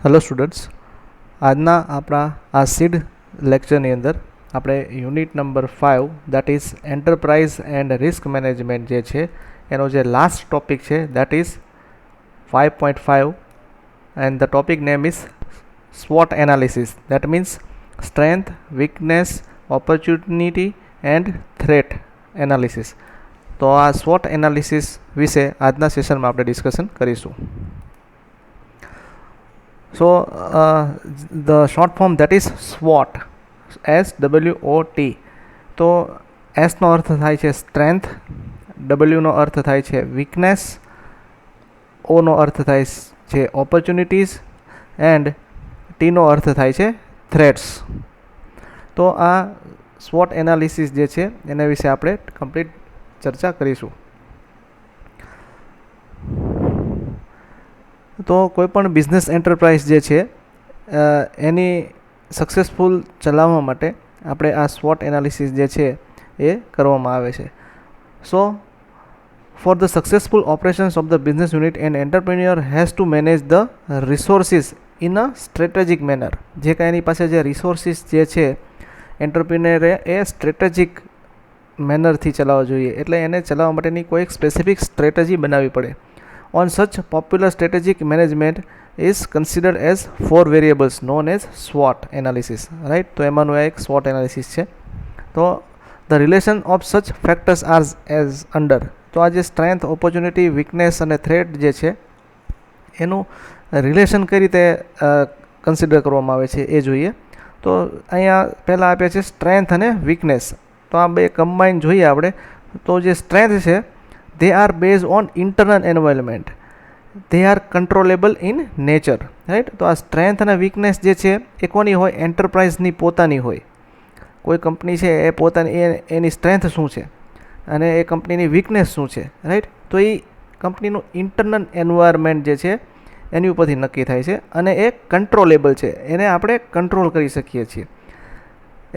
Hello students, આજના આપણા આ સીડ લેક્ચરની અંદર આપણે unit number 5 that is enterprise and risk management જે છે એનો જે લાસ્ટ ટોપિક છે that is 5.5 and the topic name is SWOT analysis. That means strength, weakness, opportunity and threat analysis. તો આ SWOT એનાલિસિસ વિશે આજના સેશનમાં આપણે ડિસ્કશન કરીશું. So the short form that is SWOT, SWOT. તો S નો અર્થ થાય છે સ્ટ્રેન્થ, W નો અર્થ થાય છે વીકનેસ, O નો અર્થ થાય છે ઓપોર્ચ્યુનિટીઝ એન્ડ T નો અર્થ થાય છે થ્રેટ્સ. તો આ SWOT એનાલિસિસ જે છે એના વિશે આપણે કમ્પ્લીટ ચર્ચા કરીશું. તો કોઈપણ બિઝનેસ એન્ટરપ્રાઇઝ જે છે એની સક્સેસફુલ ચલાવવા માટે આપણે આ SWOT એનાલિસિસ જે છે એ કરવામાં આવે છે. So for the successful operations of the business unit and entrepreneur has to manage the resources in a strategic manner. જે કાંઈ એની પાસે જે રિસોર્સિસ જે છે એન્ટરપ્રિન્યોરે એ સ્ટ્રેટેજિક મેનરથી ચલાવવા જોઈએ, એટલે એને ચલાવવા માટેની કોઈ સ્પેસિફિક સ્ટ્રેટેજી બનાવવી પડે. On such popular strategic management is considered as 4 variables known as SWOT analysis, right? તો એમાંનું એક SWOT analysis છે. તો the relation of such factors are as under. તો આ જે સ્ટ્રેન્થ, ઓપોર્ચ્યુનિટી, વીકનેસ અને થ્રેટ જે છે એનું રિલેશન કઈ રીતે કન્સિડર કરવામાં આવે છે એ જોઈએ. તો અહીંયા પહેલાં આપ્યા છે સ્ટ્રેન્થ અને વીકનેસ. તો આ બે કમ્બાઈન જોઈએ આપણે. તો જે સ્ટ્રેન્થ છે they are based on internal environment, they are controllable in nature, right? તો આ સ્ટ્રેન્થ અને વીકનેસ જે છે એ કોની હોય? એન્ટરપ્રાઇઝની પોતાની હોય. કોઈ કંપની છે એ પોતાની એની સ્ટ્રેન્થ શું છે અને એ કંપનીની વીકનેસ શું છે, રાઈટ? તો એ કંપનીનું ઇન્ટરનલ એન્વાયરમેન્ટ જે છે એની ઉપરથી નક્કી થાય છે અને એ કંટ્રોલેબલ છે, એને આપણે કંટ્રોલ કરી શકીએ છીએ.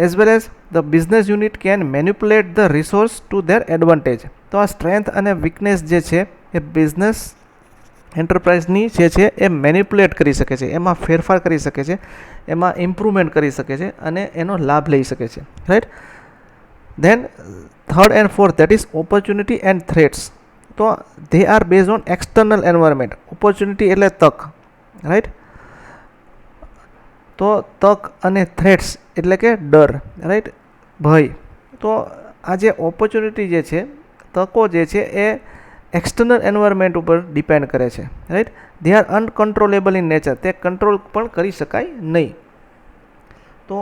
as well as the business unit can manipulate the resource to their advantage. તો આ સ્ટ્રેન્થ અને વીકનેસ જે છે એ બિઝનેસ એન્ટરપ્રાઇઝની જે છે એ મેનિપ્યુલેટ કરી શકે છે, એમાં ફેરફાર કરી શકે છે, એમાં ઇમ્પ્રુવમેન્ટ કરી શકે છે અને એનો લાભ લઈ શકે છે, right? Then third and fourth that is opportunity and threats. તો they are based on external environment. Opportunity એટલે તક, રાઈટ? તો તક અને થ્રેટ્સ એટલે કે ડર, રાઈટ? ભય. તો આ જે ઓપોર્ચ્યુનિટી જે છે, તકો જે છે એ એક્સટર્નલ એન્વાયરમેન્ટ ઉપર ડિપેન્ડ કરે છે, right? They are uncontrollable in nature. તે કંટ્રોલ પણ કરી શકાય નહીં. તો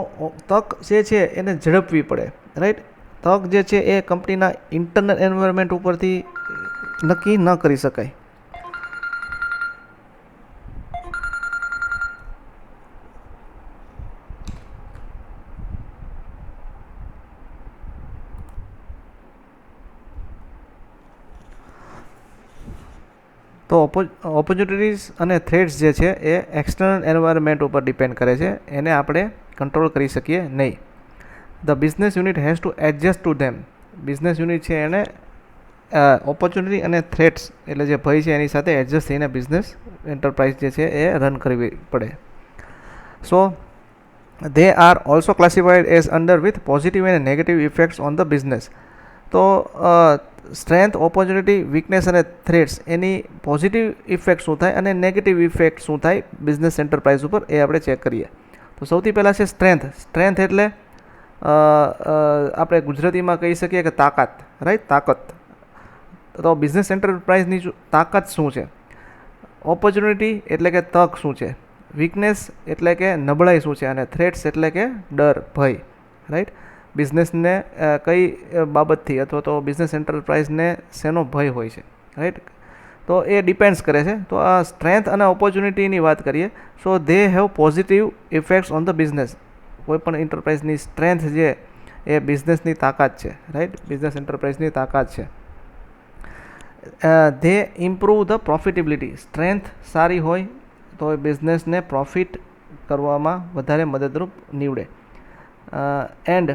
તક જે છે એને ઝડપવી પડે, રાઈટ? તક જે છે એ કંપનીના ઇન્ટરનલ એન્વાયરમેન્ટ ઉપરથી નક્કી ન કરી શકાય. તો ઓપોર્ચ્યુનિટીઝ અને થ્રેટ્સ જે છે એ એક્સટર્નલ એન્વાયરમેન્ટ ઉપર ડિપેન્ડ કરે છે, એને આપણે કંટ્રોલ કરી શકીએ નહીં. The business unit has two adjust to them. Business unit છે એને ઓપોર્ચ્યુનિટી અને થ્રેટ્સ એટલે જે ભય છે એની સાથે એડજસ્ટ થઈને બિઝનેસ એન્ટરપ્રાઇઝ જે છે એ રન કરવી પડે. સો they are also classified as under with positive and negative effects on the business. તો સ્ટ્રેન્થ, ઓપોર્ચ્યુનિટી, વીકનેસ અને થ્રેટ્સ એની પોઝિટિવ ઇફેક્ટ શું થાય અને નેગેટિવ ઇફેક્ટ શું થાય બિઝનેસ એન્ટરપ્રાઇઝ ઉપર એ આપણે ચેક કરીએ. તો સૌથી પહેલાં છે સ્ટ્રેન્થ. સ્ટ્રેન્થ એટલે આપણે ગુજરાતીમાં કહી શકીએ કે તાકાત, રાઈટ? તાકાત. તો બિઝનેસ એન્ટરપ્રાઇઝની તાકાત શું છે? ઓપોર્ચ્યુનિટી એટલે કે તક શું છે? વીકનેસ એટલે કે નબળાઈ શું છે? અને થ્રેટ્સ એટલે કે ડર, ભય, રાઈટ? બિઝનેસને કઈ બાબતથી અથવા તો બિઝનેસ એન્ટરપ્રાઇઝને શેનો ભય હોય છે, રાઈટ? તો એ ડિપેન્ડ્સ કરે છે. તો આ સ્ટ્રેન્થ અને ઓપોર્ચ્યુનિટીની વાત કરીએ. So they have positive effects on the business. કોઈપણ એન્ટરપ્રાઇઝની સ્ટ્રેન્થ જે એ બિઝનેસની તાકાત છે, રાઈટ? બિઝનેસ એન્ટરપ્રાઇઝની તાકાત છે. They improve the profitability. Strength સારી હોય તો એ બિઝનેસને પ્રોફિટ કરવામાં વધારે મદદરૂપ નીવડે. And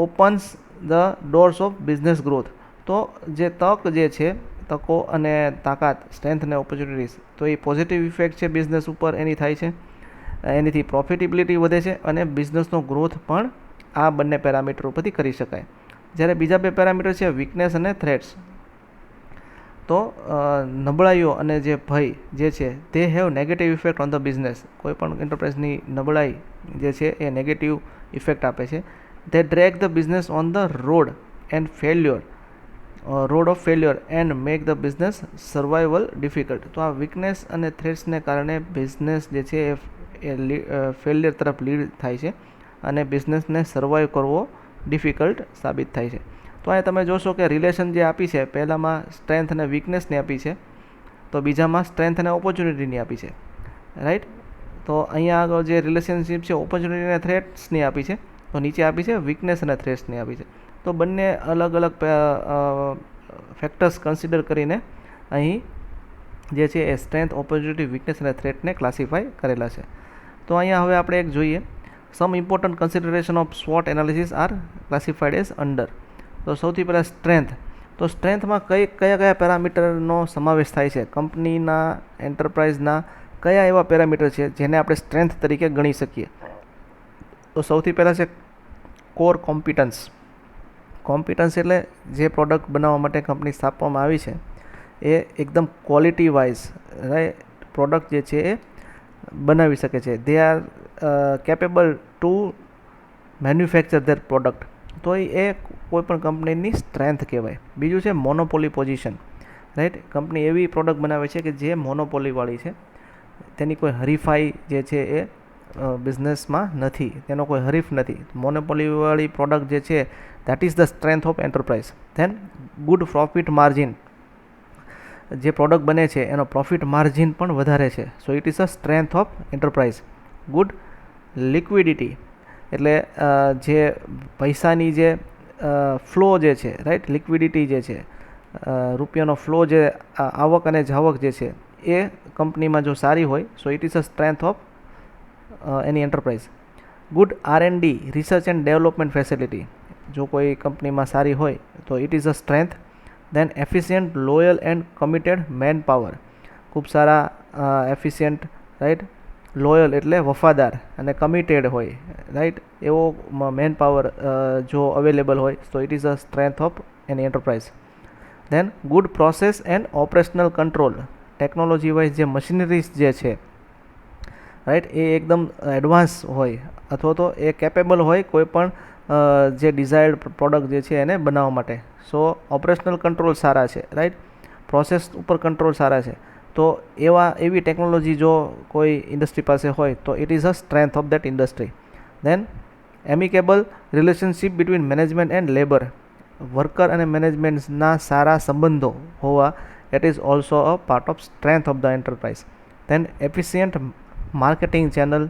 opens the doors of business growth. તો જે તક જે છે તકો અને તાકાત, સ્ટ્રેન્થ અને ઓપોર્ચ્યુનિટીઝ, તો એ પોઝિટિવ ઇફેક્ટ છે બિઝનેસ ઉપર એની થાય છે. એનીથી પ્રોફિટેબિલિટી વધે છે અને બિઝનેસનો ગ્રોથ પણ આ બંને પેરામીટર ઉપરથી કરી શકાય. જ્યારે બીજા બે પેરામીટર છે વીકનેસ અને થ્રેટ્સ. તો નબળાઈઓ અને જે ભય જે છે તે have negative effect on the business. કોઈ પણ એન્ટરપ્રાઇઝની નબળાઈ જે છે એ નેગેટિવ ઇફેક્ટ આપે છે. they drag the business on the road of failure and make the business survival difficult. તો આ વીકનેસ અને થ્રેટ્સને કારણે બિઝનેસ જે છે એ ફેલિયર તરફ લીડ થાય છે અને બિઝનેસને સર્વાઈવ કરવો ડિફિકલ્ટ સાબિત થાય છે. તો અહીંયા તમે જોશો કે રિલેશન જે આપી છે, પહેલામાં સ્ટ્રેન્થ અને વીકનેસની આપી છે, તો બીજામાં સ્ટ્રેન્થ અને ઓપોર્ચ્યુનિટીની આપી છે, રાઈટ. તો અહીંયા આગળ જે રિલેશનશિપ છે ઓપોર્ચ્યુનિટી અને થ્રેટ્સની આપી છે, તો નીચે આપી છે વીકનેસ અને થ્રેટ્સની આપી છે. તો બંને અલગ અલગ ફેક્ટર્સ કન્સિડર કરીને અહીં જે છે એ સ્ટ્રેન્થ, ઓપોર્ચ્યુનિટી, વીકનેસ અને થ્રેટને ક્લાસિફાય કરેલા છે. તો અહીંયા હવે આપણે એક જોઈએ, some important consideration of SWOT analysis are classified as under. તો સૌથી પહેલાં સ્ટ્રેન્થ. તો સ્ટ્રેન્થમાં કયા પેરામીટરનો સમાવેશ થાય છે, કંપનીના, એન્ટરપ્રાઇઝના કયા એવા પેરામીટર છે જેને આપણે સ્ટ્રેન્થ તરીકે ગણી શકીએ. તો સૌથી પહેલાં છે કોર કોમ્પિટન્સ. કોમ્પિટન્સ એટલે જે પ્રોડક્ટ બનાવવા માટે કંપની સ્થાપવામાં આવી છે એ એકદમ ક્વોલિટી વાઇઝ પ્રોડક્ટ જે છે એ બનાવી શકે છે. They are capable to manufacture their product. તો એ કોઈપણ કંપનીની સ્ટ્રેન્થ કહેવાય. બીજું છે મોનોપોલી પોઝિશન, રાઈટ. કંપની એવી પ્રોડક્ટ બનાવે છે કે જે મોનોપોલીવાળી છે, તેની કોઈ હરીફાઈ જે છે એ બિઝનેસમાં નથી, તેનો કોઈ હરીફ નથી. મોનોપોલીવાળી પ્રોડક્ટ જે છે that is the strength of enterprise. Then good profit margin. જે પ્રોડક્ટ બને છે એનો પ્રોફિટ માર્જિન પણ વધારે છે, so it is a strength of enterprise. Good liquidity એટલે જે પૈસાની જે ફ્લો જે છે, રાઈટ, લિક્વિડિટી જે છે, રૂપિયાનો ફ્લો જે આવક અને જાવક જે છે એ કંપનીમાં જો સારી હોય, so it is a strength of any enterprise. Good R&D, research and development facility. જો કોઈ કંપનીમાં સારી હોય તો it is a strength. Then efficient, loyal and committed man power. ખૂબ સારા એફિશિયન્ટ, રાઈટ, લોયલ એટલે વફાદાર અને કમિટેડ હોય, રાઈટ, એવો મેન પાવર જો અવેલેબલ હોય તો it is a strength of any enterprise. Then good process and operational control. Technology wise જે મશીનરીઝ જે છે, રાઈટ, એ એકદમ એડવાન્સ હોય અથવા તો એ કેપેબલ હોય કોઈ પણ જે ડિઝાયર્ડ પ્રોડક્ટ જે છે એને બનાવવા માટે. સો ઓપરેશનલ કંટ્રોલ સારા છે, રાઈટ, પ્રોસેસ ઉપર કંટ્રોલ સારા છે. તો એવી ટેકનોલોજી જો કોઈ ઇન્ડસ્ટ્રી પાસે હોય તો it is a strength of that industry. Then amicable relationship between management and labour. Worker અને મેનેજમેન્ટના સારા સંબંધો હોવા, that is also a part of strength of the enterprise. Then efficient marketing channel.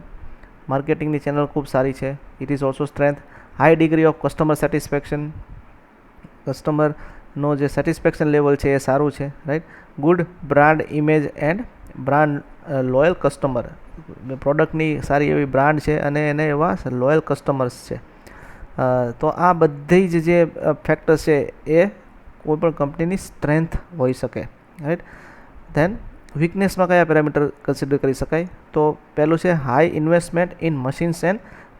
માર્કેટિંગની ચેનલ ખૂબ સારી છે, it is also strength. High degree of customer satisfaction. કસ્ટમરનો જે સેટિસ્ફેક્શન લેવલ છે એ સારું છે, right. Good brand image and brand loyal customer. પ્રોડક્ટની સારી એવી બ્રાન્ડ છે અને એને એવા લોયલ કસ્ટમર્સ છે. તો આ બધી જ જે ફેક્ટર્સ છે એ કોઈપણ કંપનીની સ્ટ્રેન્થ હોઈ શકે, રાઈટ. ધેન વીકનેસમાં કયા પેરામીટર કન્સિડર કરી શકાય? તો પહેલું છે high investment in machines and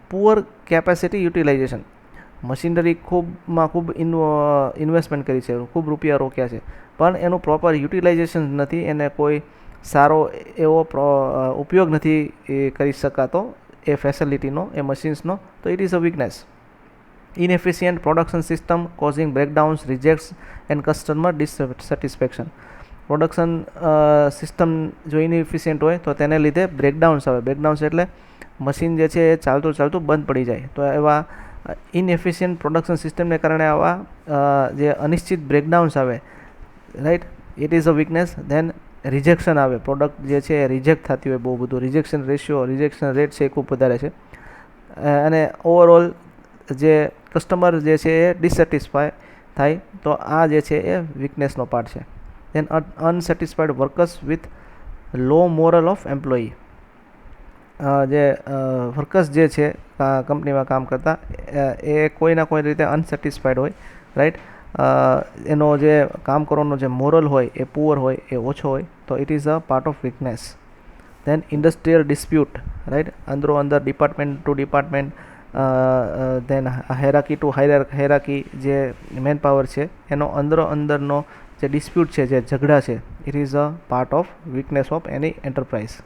poor capacity utilisation. Machinery ખૂબ ઇન્વેસ્ટમેન્ટ કરી છે, ખૂબ રૂપિયા રોક્યા છે, પણ એનું પ્રોપર યુટિલાઇઝેશન નથી, એને કોઈ સારો એવો ઉપયોગ નથી કરી શકાતો એ ફેસિલિટીનો, એ મશીન્સનો, તો it is a weakness. Inefficient production system causing breakdowns, rejects and customer dissatisfaction. Production system જો ઇનએફિશિયન્ટ હોય તો તેને લીધે બ્રેકડાઉન્સ આવે. બ્રેકડાઉન્સ એટલે મશીન જે છે એ ચાલતું બંધ પડી જાય. તો એવા ઇનએફિશિયન્ટ પ્રોડક્શન સિસ્ટમને કારણે આવા જે અનિશ્ચિત બ્રેકડાઉન્સ આવે, right, it is a weakness. Then rejection આવે, પ્રોડક્ટ જે છે એ રિજેક્ટ થતી હોય, બહુ બધું રિજેક્શન રેશિયો, રિજેક્શન રેટ છે એ ખૂબ વધારે છે. અને ઓવરઓલ જે કસ્ટમર જે છે એ ડિસસેટિસ્ફાય થાય, તો આ જે છે એ વીકનેસનો પાર્ટ છે. Then unsatisfied workers with low morale of employee. જે વર્કર્સ જે છે કંપનીમાં કામ કરતા એ કોઈના કોઈ રીતે અનસેટિસ્ફાઈડ હોય, રાઈટ. એનો જે કામ કરવાનો જે મોરલ હોય એ પુઅર હોય, એ ઓછો હોય, તો it is a part of weakness. then industrial dispute, right? અંદરો અંદર department to department, then hierarchy to hierarchy જે મેન પાવર છે એનો અંદરનો જે ડિસ્પ્યુટ છે, જે ઝઘડા છે, it is a part of weakness of any enterprise.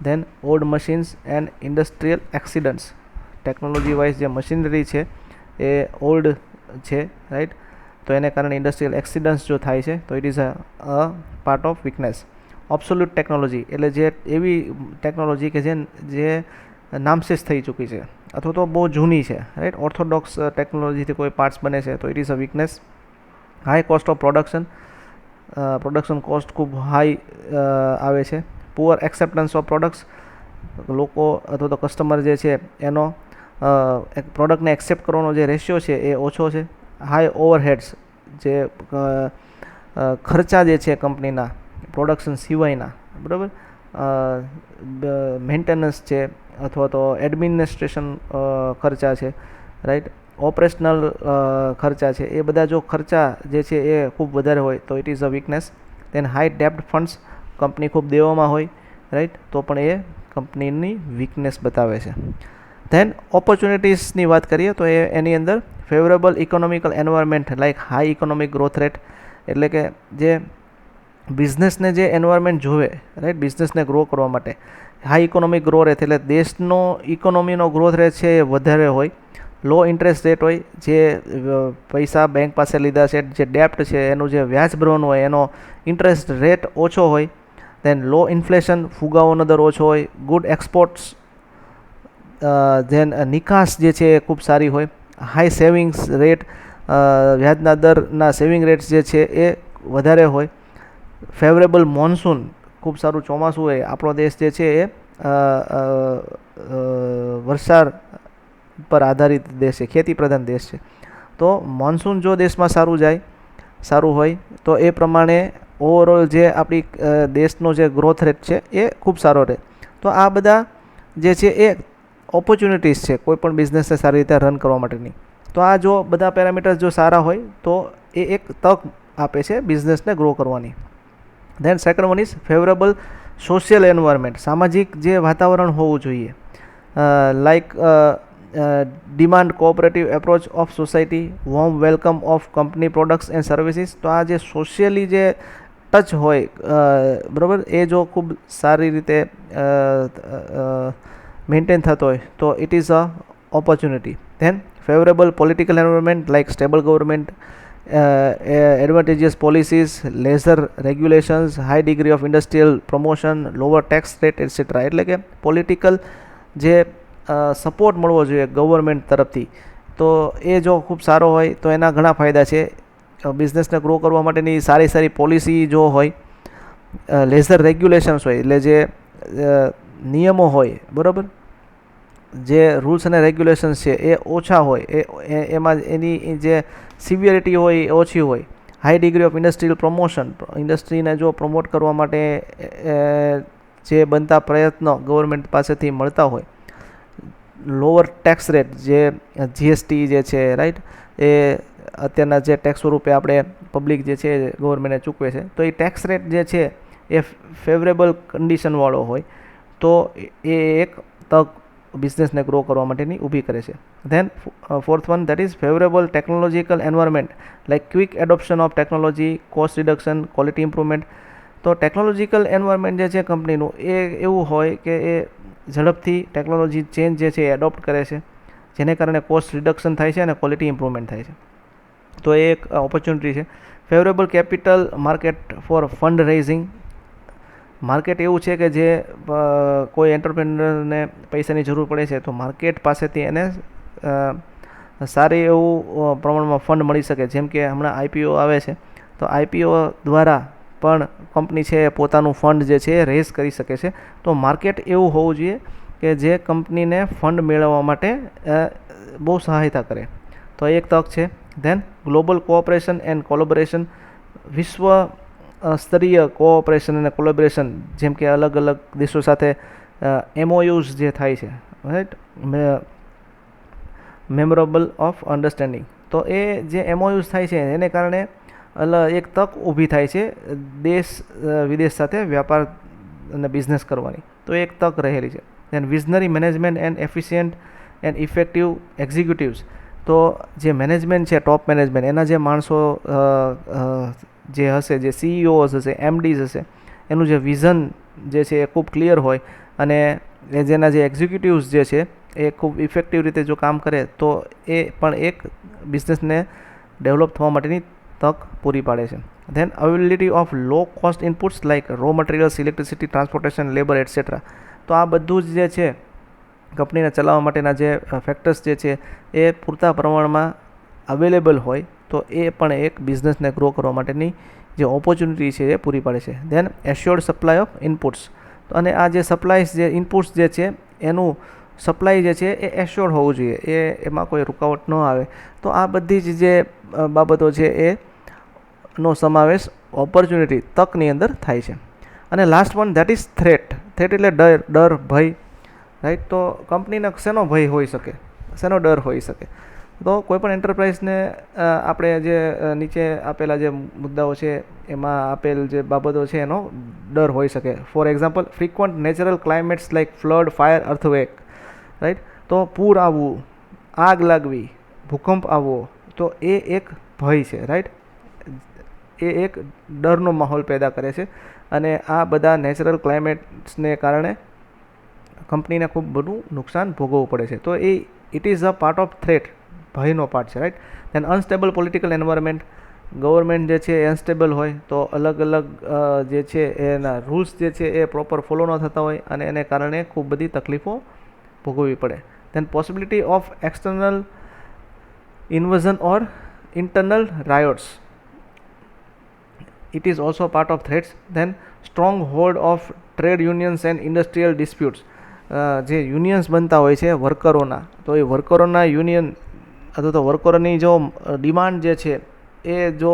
then old machines and industrial accidents, technology wise જે મશીનરી છે એ ઓલ્ડ છે, રાઈટ? તો એને કારણે ઇન્ડસ્ટ્રીયલ એક્સિડન્ટ્સ જો થાય છે તો it is a part of weakness. Obsolete technology એટલે જે એવી ટેકનોલોજી કે જે નામશેષ થઈ ચૂકી છે અથવા તો બહુ જૂની છે, રાઈટ? ઓર્થોડોક્સ ટેકનોલોજીથી કોઈ પાર્ટ્સ બને છે તો it is a weakness. High cost of production cost ખૂબ હાઈ આવે છે. પુઅર એક્સેપ્ટન્સ ઓફ પ્રોડક્ટ્સ, લોકો અથવા તો કસ્ટમર જે છે એનો પ્રોડક્ટને એક્સેપ્ટ કરવાનો જે રેશિયો છે એ ઓછો છે. હાઈ ઓવરહેડ્સ, જે ખર્ચા જે છે કંપનીના પ્રોડક્શન સિવાયના, બરાબર, મેન્ટેનન્સ છે અથવા તો એડમિનિસ્ટ્રેશન ખર્ચા છે, રાઈટ? ઓપરેશનલ ખર્ચા છે, એ બધા જો ખર્ચા જે છે એ ખૂબ વધારે હોય તો it is a weakness. Then high ડેપ્ટ ફંડ્સ, કંપની ખૂબ દેવામાં હોય, રાઈટ? તો પણ એ કંપનીની વીકનેસ બતાવે છે. ધેન ઓપોર્ચ્યુનિટીઝની વાત કરીએ તો એની અંદર favourable economical environment like high economic growth rate, એટલે કે જે બિઝનેસને જે એન્વાયરમેન્ટ જોવે, રાઈટ, બિઝનેસને ગ્રો કરવા માટે હાઈ ઇકોનોમિક ગ્રો રેટ એટલે દેશનો ઇકોનોમીનો ગ્રોથ રેટ છે એ વધારે હોય. લો ઇન્ટરેસ્ટ રેટ હોય, જે પૈસા બેંક પાસે લીધા છે, જે ડેપ્ટ છે એનું જે વ્યાજ ભરવાનું હોય એનો ઇન્ટરેસ્ટ રેટ ઓછો હોય. દેન લો ઇન્ફ્લેશન, ફુગાવાનો દર ઓછો હોય. ગુડ એક્સપોર્ટ્સ, ધેન નિકાસ જે છે એ ખૂબ સારી હોય. હાઈ સેવિંગ્સ રેટ, વ્યાજના દરના સેવિંગ રેટ્સ જે છે એ વધારે હોય. ફેવરેબલ મોન્સૂન, ખૂબ સારું ચોમાસું હોય. આપણો દેશ જે છે એ વરસાદ પર આધારિત દેશ છે, ખેતી પ્રધાન દેશ છે. તો મોન્સૂન જો દેશમાં સારું હોય તો એ પ્રમાણે ઓવરઓલ જે આપણી દેશનો જે ગ્રોથ રેટ છે એ ખૂબ સારો રહે. તો આ બધા જે છે એ ઓપોર્ચ્યુનિટીઝ છે કોઈ પણ બિઝનેસને સારી રીતે રન કરવા માટેની. તો આ જો બધા પેરામીટર્સ જો સારા હોય તો એ એક તક આપે છે બિઝનેસને ગ્રો કરવાની. Than second one is favourable social environment, સામાજિક જે વાતાવરણ હોવું જોઈએ. Like demand cooperative approach of society, warm welcome of company products and services. તો આ જે સોશિયલી જે ટચ હોય, બરાબર, એ જો ખૂબ સારી રીતે મેન્ટેન થતો હોય તો it is a opportunity. Then favourable political environment like stable government, advantageous policies, lesser regulations, high degree of industrial promotion, lower tax rate etcetera. એટલે કે પોલિટિકલ જે સપોર્ટ મળવો જોઈએ ગવર્મેન્ટ તરફથી, તો એ જો ખૂબ સારો હોય તો એના ઘણા ફાયદા છે. બિઝનેસને ગ્રો કરવા માટેની સારી પોલિસી જો હોય, લેઝર રેગ્યુલેશન્સ હોય એટલે જે નિયમો હોય, બરાબર, જે રૂલ્સ અને રેગ્યુલેશન્સ છે એ ઓછા હોય, એમાં એની જે સિવિયરિટી હોય એ ઓછી હોય. High degree of industrial promotion, ઇન્ડસ્ટ્રીને જો પ્રમોટ કરવા માટે જે બનતા પ્રયત્નો ગવર્મેન્ટ પાસેથી મળતા હોય. લોઅર ટેક્સ રેટ, જે જીએસટી જે છે, રાઈટ, એ અત્યારના જે ટેક્સ સ્વરૂપે આપણે પબ્લિક જે છે ગવર્મેન્ટને ચૂકવે છે, તો એ ટેક્સ રેટ જે છે એ ફેવરેબલ કન્ડિશનવાળો હોય તો એ એક તક બિઝનેસને ગ્રો કરવા માટેની ઊભી કરે છે. Then fourth one that is favourable technological environment like quick adoption of technology, cost reduction, quality improvement. તો ટેકનોલોજીકલ એન્વાયરમેન્ટ જે છે કંપનીનું એ એવું હોય કે એ ઝડપથી ટેકનોલોજી ચેન્જ જે છે એ એડોપ્ટ કરે છે, જેને કારણે કોસ્ટ રિડક્શન થાય છે અને ક્વોલિટી ઇમ્પ્રુવમેન્ટ થાય છે. તો એ એક ઓપોર્ચ્યુનિટી છે. Favourable capital market for fund raising, market એવું છે કે જે કોઈ એન્ટરપ્રેન્યોરને પૈસાની જરૂર પડે છે તો માર્કેટ પાસેથી એને સારી એવું પ્રમાણમાં ફંડ મળી શકે. જેમ કે હમણાં આઈપીઓ આવે છે તો આઈપીઓ દ્વારા પણ કંપની છે પોતાનું ફંડ જે છે એ રેઝ કરી શકે છે. તો માર્કેટ એવું હોવું જોઈએ કે જે કંપનીને ફંડ મેળવવા માટે બહુ સહાયતા કરે, તો એક તક છે. Then global cooperation and collaboration, વિશ્વ સ્તરીય કોઓપરેશન અને કોલેબોરેશન, જેમ કે અલગ અલગ દેશો સાથે એમઓયુઝ જે થાય છે, રાઈટ, મેમોરેબલ ઓફ અન્ડરસ્ટેન્ડિંગ. તો એ જે એમઓયુઝ થાય છે એને કારણે એક તક ઊભી થાય છે દેશ વિદેશ સાથે વ્યાપાર અને બિઝનેસ કરવાની. તો એક તક રહેલી છે. Then visionary management and efficient and effective executives, તો જે મેનેજમેન્ટ છે, ટોપ મેનેજમેન્ટ, એના જે માણસો જે હશે, જે સીઈઓઝ હશે, એમડીઝ હશે, એનું જે વિઝન જે છે એ ખૂબ ક્લિયર હોય અને જેના જે એક્ઝિક્યુટિવ્સ જે છે એ ખૂબ ઇફેક્ટિવ રીતે જો કામ કરે તો એ પણ એક બિઝનેસને ડેવલપ થવા માટેની તક પૂરી પાડે છે. Then availability of low cost inputs like raw materials, electricity, transportation, labour etcetera. તો આ બધું જ જે છે કંપનીને ચલાવવા માટેના જે ફેક્ટર્સ જે છે એ પૂરતા પ્રમાણમાં અવેલેબલ હોય તો એ પણ એક બિઝનેસને ગ્રો કરવા માટેની જે ઓપોર્ચ્યુનિટી છે એ પૂરી પાડે છે. Then assured supply of inputs, અને આ જે સપ્લાયસ જે ઇનપુટ્સ જે છે એનું સપ્લાય જે છે એ એશ્યોર્ડ હોવું જોઈએ, એમાં કોઈ રૂકાવટ ન આવે. તો આ બધી જ જે બાબતો છે એ નો સમાવેશ ઓપોર્ચ્યુનિટી, તકની અંદર થાય છે. અને last one that is threat. Threat એટલે ડર, ભય, રાઈટ. તો કંપનીને શેનો ભય હોઈ શકે, શેનો ડર હોઈ શકે? તો કોઈપણ એન્ટરપ્રાઇઝને આપણે જે નીચે આપેલા જે મુદ્દાઓ છે એમાં આપેલ જે બાબતો છે એનો ડર હોઈ શકે. For example, frequent natural climates like flood, fire, earthquake, right. તો પૂર આવવું, આગ લાગવી, ભૂકંપ આવવો, તો એ એક ભય છે, રાઈટ. એ એક ડરનો માહોલ પેદા કરે છે અને આ બધા નેચરલ ક્લાઇમેટ્સને કારણે કંપનીને ખૂબ બધું નુકસાન ભોગવવું પડે છે. તો એ it is a part of threat, ભયનો પાર્ટ છે, right. Then unstable political environment, government જે છે એ અનસ્ટેબલ હોય તો અલગ અલગ જે છે એના રૂલ્સ જે છે એ પ્રોપર ફોલો ન થતા હોય અને એને કારણે ખૂબ બધી તકલીફો ભોગવવી પડે. Then possibility of external invasion or internal riots, it is also part of threats. Then strong hold of trade unions and industrial disputes, જે યુનિયન્સ બનતા હોય છે વર્કરોના, તો એ વર્કરોના યુનિયન અથવા તો વર્કરોની જો ડિમાન્ડ જે છે એ જો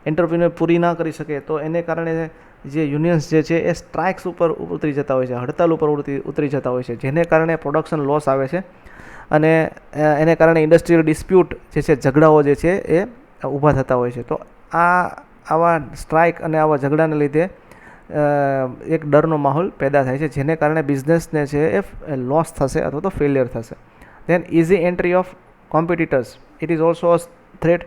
એન્ટરપ્રિન્યોર પૂરી ના કરી શકે તો એને કારણે જે યુનિયન્સ જે છે એ સ્ટ્રાઇક્સ ઉપર ઉતરી જતા હોય છે, હડતાલ ઉપર ઉતરી જતા હોય છે, જેને કારણે પ્રોડક્શન લોસ આવે છે અને એને કારણે ઇન્ડસ્ટ્રીયલ ડિસ્પ્યુટ જે છે, ઝઘડાઓ જે છે એ ઊભા થતા હોય છે. તો આવા સ્ટ્રાઇક અને આવા ઝઘડાને લીધે એક ડરનો માહોલ પેદા થાય છે, જેને કારણે બિઝનેસને છે એ લોસ થશે અથવા તો ફેલિયર થશે. Then easy entry of competitors, it is also a threat.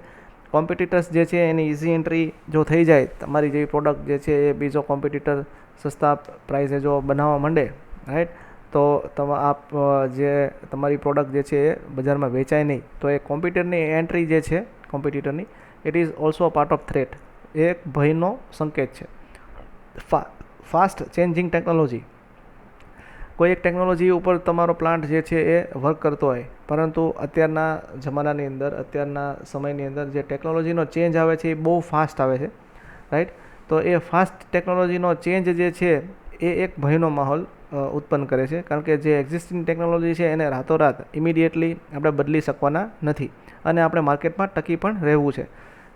Competitors જે છે એની ઇઝી એન્ટ્રી જો થઈ જાય, તમારી જેવી પ્રોડક્ટ જે છે એ બીજો કોમ્પિટિટર સસ્તા પ્રાઇસે જો બનાવવા માંડે, રાઈટ, તો આપ જે તમારી પ્રોડક્ટ જે છે એ બજારમાં વેચાય નહીં, તો એ કોમ્પિટિટરની એન્ટ્રી જે છે કોમ્પિટિટરની, it is also part of threat, એ એક ભયનો સંકેત છે. ફાસ્ટ ચેન્જિંગ ટેકનોલોજી, કોઈ એક ટેકનોલોજી ઉપર તમારો પ્લાન્ટ જે છે એ વર્ક કરતો હોય, પરંતુ અત્યારના જમાનાની અંદર, અત્યારના સમયની અંદર જે ટેકનોલોજીનો ચેન્જ આવે છે એ બહુ ફાસ્ટ આવે છે, રાઈટ. તો એ ફાસ્ટ ટેકનોલોજીનો ચેન્જ જે છે એ એક ભયનો માહોલ ઉત્પન્ન કરે છે, કારણ કે જે એક્ઝિસ્ટિંગ ટેકનોલોજી છે એને રાતોરાત ઇમિડિયેટલી આપણે બદલી શકવાના નથી અને આપણે માર્કેટમાં ટકી પણ રહેવું છે.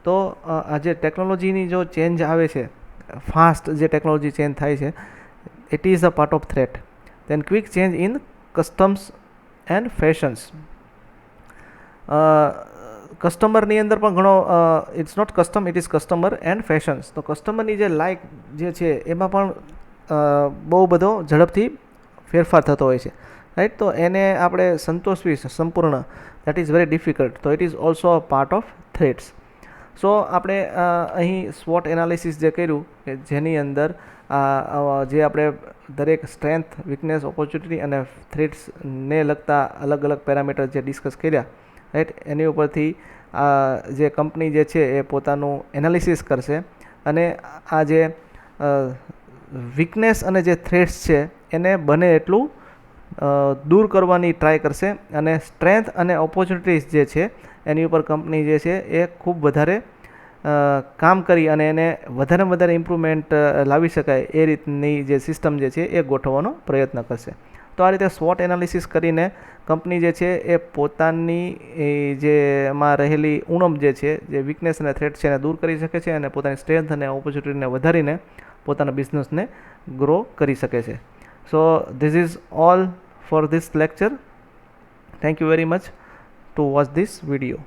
તો આ જે ટેકનોલોજીની જો ચેન્જ આવે છે, ફાસ્ટ જે ટેકનોલોજી ચેન્જ થાય છે, it is a part of threat. Then quick change in customs and fashions. કસ્ટમરની અંદર પણ ઘણો, it's not custom, it is customer and fashions. તો કસ્ટમરની જે લાઇક જે છે એમાં પણ બહુ બધો ઝડપથી ફેરફાર થતો હોય છે, રાઈટ. તો એને આપણે સંતોષવી સંપૂર્ણ, દેટ ઇઝ વેરી ડિફિકલ્ટ. તો it is also a part of threats. So આપણે અહીં સ્વોટ એનાલિસિસ જે કર્યું કે જેની અંદર જે આપણે દરેક સ્ટ્રેન્થ, વીકનેસ, ઓપોર્ચ્યુનિટી અને થ્રેટ્સને લગતા અલગ અલગ પેરામીટર જે ડિસ્કસ કર્યા, રાઈટ, એની ઉપરથી જે કંપની જે છે એ પોતાનું એનાલિસિસ કરશે અને આ જે વીકનેસ અને જે થ્રેટ્સ છે એને બને એટલું દૂર કરવાની ટ્રાય કરશે અને સ્ટ્રેન્થ અને ઓપોર્ચ્યુનિટીઝ જે છે એની ઉપર કંપની જે છે એ ખૂબ વધારે કામ કરી અને એને વધારે ઇમ્પ્રુવમેન્ટ લાવી શકાય એ રીતની જે સિસ્ટમ જે છે એ ગોઠવવાનો પ્રયત્ન કરશે. તો આ રીતે સ્વોટ એનાલિસિસ કરીને કંપની જે છે એ પોતાની જે એમાં રહેલી ઉણપ જે છે, જે વીકનેસ અને થ્રેટ છે એને દૂર કરી શકે છે અને પોતાની સ્ટ્રેન્થ અને ઓપોર્ચ્યુનિટીને વધારીને પોતાના બિઝનેસને ગ્રો કરી શકે છે. So this is all for this lecture. Thank you very much to watch this video.